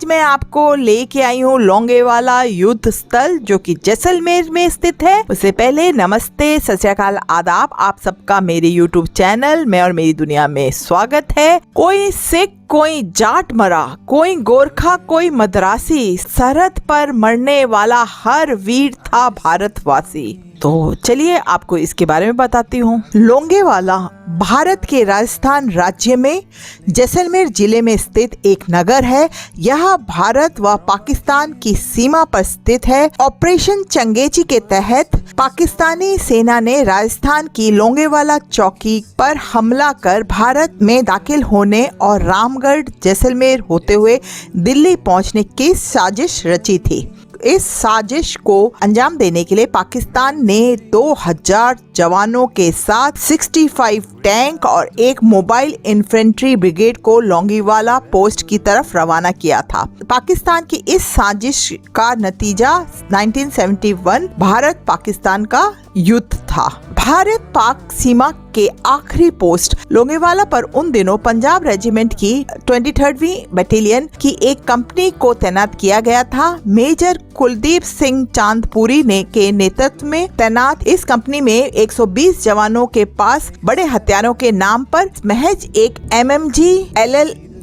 आज मैं आपको लेके आई हूँ लोंगेवाला युद्ध स्थल जो कि जैसलमेर में स्थित है। उससे पहले नमस्ते, सत श्री अकाल, आदाब। आप सबका मेरे YouTube चैनल में और मेरी दुनिया में स्वागत है। कोई सिख, कोई जाट मरा, कोई गोरखा, कोई मद्रासी, सरहद पर मरने वाला हर वीर था भारतवासी। तो चलिए आपको इसके बारे में बताती हूँ। लोंगेवाला भारत के राजस्थान राज्य में जैसलमेर जिले में स्थित एक नगर है। यह भारत व पाकिस्तान की सीमा पर स्थित है। ऑपरेशन चंगेजी के तहत पाकिस्तानी सेना ने राजस्थान की लोंगेवाला चौकी पर हमला कर भारत में दाखिल होने और रामगढ़ जैसलमेर होते हुए दिल्ली पहुंचने की साजिश रची थी। इस साजिश को अंजाम देने के लिए पाकिस्तान ने 2000 जवानों के साथ 65 टैंक और एक मोबाइल इन्फेंट्री ब्रिगेड को लोंगेवाला पोस्ट की तरफ रवाना किया था। पाकिस्तान की इस साजिश का नतीजा 1971 भारत पाकिस्तान का युद्ध था। भारत पाक सीमा के आखिरी पोस्ट लोंगेवाला पर उन दिनों पंजाब रेजिमेंट की 23वीं बटालियन की एक कंपनी को तैनात किया गया था। मेजर कुलदीप सिंह चांदपुरी के नेतृत्व में तैनात इस कंपनी में 120 जवानों के पास बड़े हथियारों के नाम पर महज एक MMG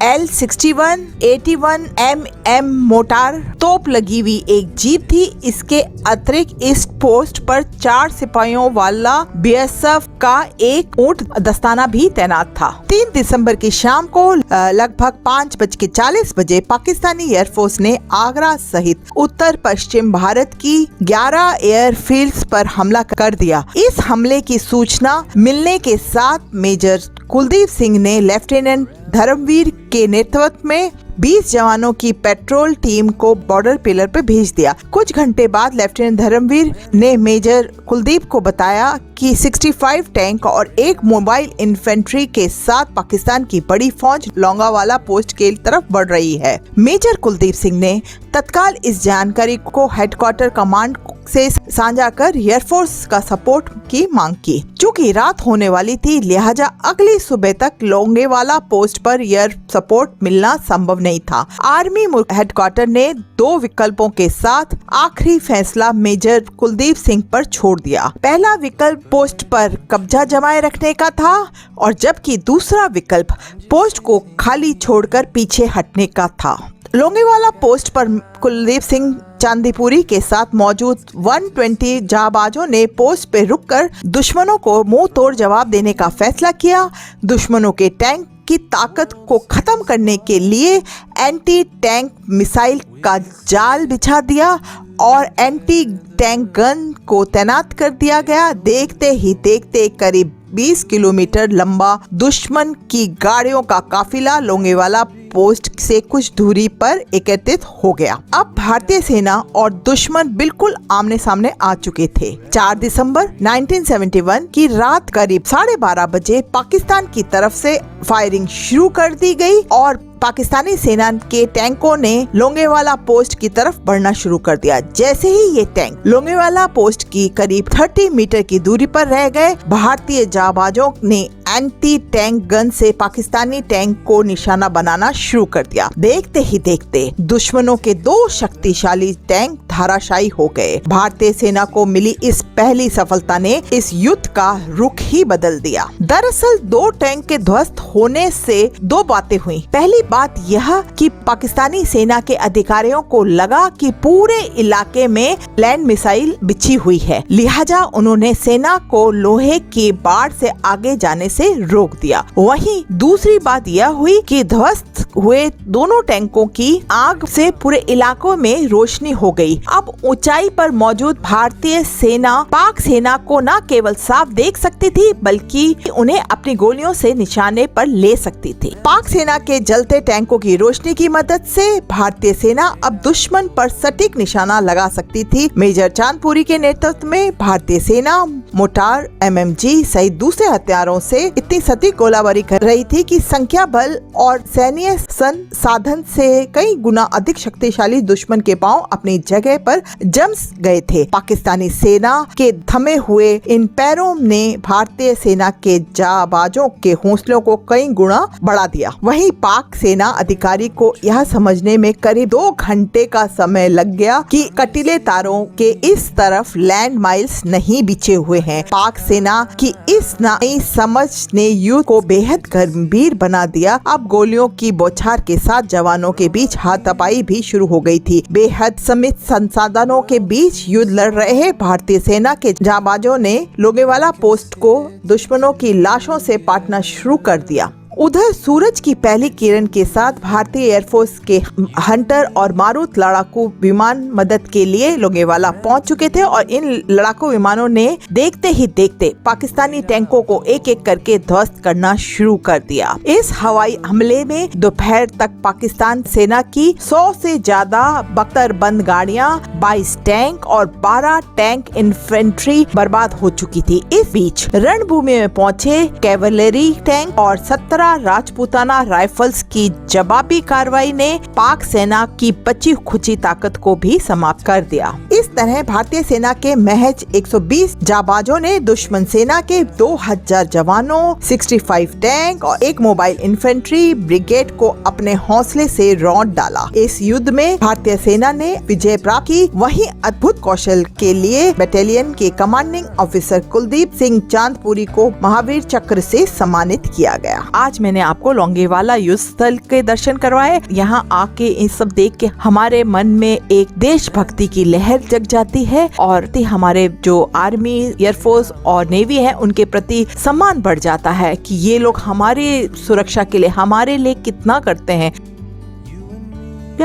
L61 81 mm मोटार तोप लगी हुई एक जीप थी। इसके अतिरिक्त इस पोस्ट पर 4 सिपाहियों वाला BSF का एक ऊंट दस्ताना भी तैनात था। 3 दिसंबर की शाम को लगभग 5:40 बजे पाकिस्तानी एयरफोर्स ने आगरा सहित उत्तर पश्चिम भारत की 11 एयरफील्ड्स पर हमला कर दिया। इस हमले की सूचना मिलने के साथ मेजर कुलदीप सिंह ने लेफ्टिनेंट धर्मवीर के नेतृत्व में 20 जवानों की पेट्रोल टीम को बॉर्डर पिलर पर भेज दिया। कुछ घंटे बाद लेफ्टिनेंट धर्मवीर ने मेजर कुलदीप को बताया कि 65 टैंक और एक मोबाइल इन्फेंट्री के साथ पाकिस्तान की बड़ी फौज लोंगेवाला पोस्ट के तरफ बढ़ रही है। मेजर कुलदीप सिंह ने तत्काल इस जानकारी को हेडक्वार्टर कमांड से साझा कर एयरफोर्स का सपोर्ट की मांग की। चूँकि रात होने वाली थी, लिहाजा अगली सुबह तक लोंगेवाला पोस्ट पर एयर सपोर्ट मिलना संभव नहीं था। आर्मी हेडक्वार्टर ने 2 विकल्पों के साथ आखिरी फैसला मेजर कुलदीप सिंह पर छोड़ दिया। पहला विकल्प पोस्ट पर कब्जा जमाए रखने का था और जबकि दूसरा विकल्प पोस्ट को खाली छोड़कर पीछे हटने का था। लोंगेवाला पोस्ट पर कुलदीप सिंह चांदीपुरी के साथ मौजूद 120 जाबाजों ने पोस्ट पे रुककर दुश्मनों को मुंह तोड़ जवाब देने का फैसला किया। दुश्मनों के टैंक की ताकत को खत्म करने के लिए एंटी टैंक मिसाइल का जाल बिछा दिया और एंटी टैंक गन को तैनात कर दिया गया। देखते ही देखते करीब 20 किलोमीटर लंबा दुश्मन की गाड़ियों का काफिला लोंगेवाला पोस्ट से कुछ दूरी पर एकत्रित हो गया। अब भारतीय सेना और दुश्मन बिल्कुल आमने सामने आ चुके थे। 4 दिसंबर 1971 की रात करीब 12:30 बजे पाकिस्तान की तरफ से फायरिंग शुरू कर दी गई और पाकिस्तानी सेना के टैंकों ने लोंगेवाला पोस्ट की तरफ बढ़ना शुरू कर दिया। जैसे ही ये टैंक लोंगेवाला पोस्ट की करीब 30 मीटर की दूरी पर रह गए, भारतीय जाबाजों ने एंटी टैंक गन से पाकिस्तानी टैंक को निशाना बनाना शुरू कर दिया। देखते ही देखते दुश्मनों के 2 शक्तिशाली टैंक धराशायी हो गए। भारतीय सेना को मिली इस पहली सफलता ने इस युद्ध का रुख ही बदल दिया। दरअसल 2 टैंक के ध्वस्त होने से 2 बातें हुई। पहली बात यह कि पाकिस्तानी सेना के अधिकारियों को लगा कि पूरे इलाके में लैंड मिसाइल बिछी हुई है, लिहाजा उन्होंने सेना को लोहे की बाढ़ से आगे जाने से रोक दिया। वहीं दूसरी बात यह हुई कि ध्वस्त हुए दोनों टैंकों की आग से पूरे इलाकों में रोशनी हो गई। अब ऊंचाई पर मौजूद भारतीय सेना पाक सेना को न केवल साफ देख सकती थी बल्कि उन्हें अपनी गोलियों से निशाने पर ले सकती थी। पाक सेना के जलते टैंकों की रोशनी की मदद से भारतीय सेना अब दुश्मन पर सटीक निशाना लगा सकती थी। मेजर चांदपुरी के नेतृत्व में भारतीय सेना मोटार, MMG सहित दूसरे हथियारों से इतनी सटीक गोलाबारी कर रही थी कि संख्या बल और सैन्य संसाधन से कई गुना अधिक शक्तिशाली दुश्मन के पांव अपनी जगह पर जम गए थे। पाकिस्तानी सेना के थमे हुए इन पैरों ने भारतीय सेना के जाबाजों के हौसलों को कई गुना बढ़ा दिया। वहीं पाक सेना अधिकारी को यह समझने में करीब 2 घंटे का समय लग गया कि कटीले तारों के इस तरफ लैंड माइल्स नहीं बिछे हुए हैं। पाक सेना की इस नई समझ ने युद्ध को बेहद गंभीर बना दिया। अब गोलियों की बौछार के साथ जवानों के बीच हाथापाई भी शुरू हो गई थी। बेहद सीमित संसाधनों के बीच युद्ध लड़ रहे भारतीय सेना के जाबाजों ने लोंगेवाला पोस्ट को दुश्मनों की लाशों से पाटना शुरू कर दिया। उधर सूरज की पहली किरण के साथ भारतीय एयरफोर्स के हंटर और मारुत लड़ाकू विमान मदद के लिए लोंगेवाला पहुंच चुके थे और इन लड़ाकू विमानों ने देखते ही देखते पाकिस्तानी टैंकों को एक एक करके ध्वस्त करना शुरू कर दिया। इस हवाई हमले में दोपहर तक पाकिस्तान सेना की 100 से ज्यादा बख्तरबंद गाड़ियां, 22 टैंक और 12 टैंक इन्फेंट्री बर्बाद हो चुकी थी। इस बीच रणभूमि में पहुंचे कैवलरी टैंक और 17 राजपूताना राइफल्स की जवाबी कार्रवाई ने पाक सेना की बची खुची ताकत को भी समाप्त कर दिया। इस तरह भारतीय सेना के महज 120 जाबाजों ने दुश्मन सेना के 2000 जवानों, 65 टैंक और एक मोबाइल इन्फेंट्री ब्रिगेड को अपने हौसले से रौंद डाला। इस युद्ध में भारतीय सेना ने विजय प्राप्त की। वहीं अद्भुत कौशल के लिए बटालियन के कमांडिंग ऑफिसर कुलदीप सिंह चांदपुरी को महावीर चक्र से सम्मानित किया गया। आज मैंने आपको लोंगेवाला युद्ध स्थल के दर्शन करवाए। यहाँ आके ये सब देख के हमारे मन में एक देशभक्ति की लहर जग जाती है और हमारे जो आर्मी, एयरफोर्स और नेवी है उनके प्रति सम्मान बढ़ जाता है कि ये लोग हमारी सुरक्षा के लिए हमारे लिए कितना करते हैं।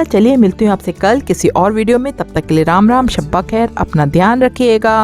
चलिए मिलती हूँ आपसे कल किसी और वीडियो में। तब तक के लिए राम राम, शब्बा खैर, अपना ध्यान रखिएगा।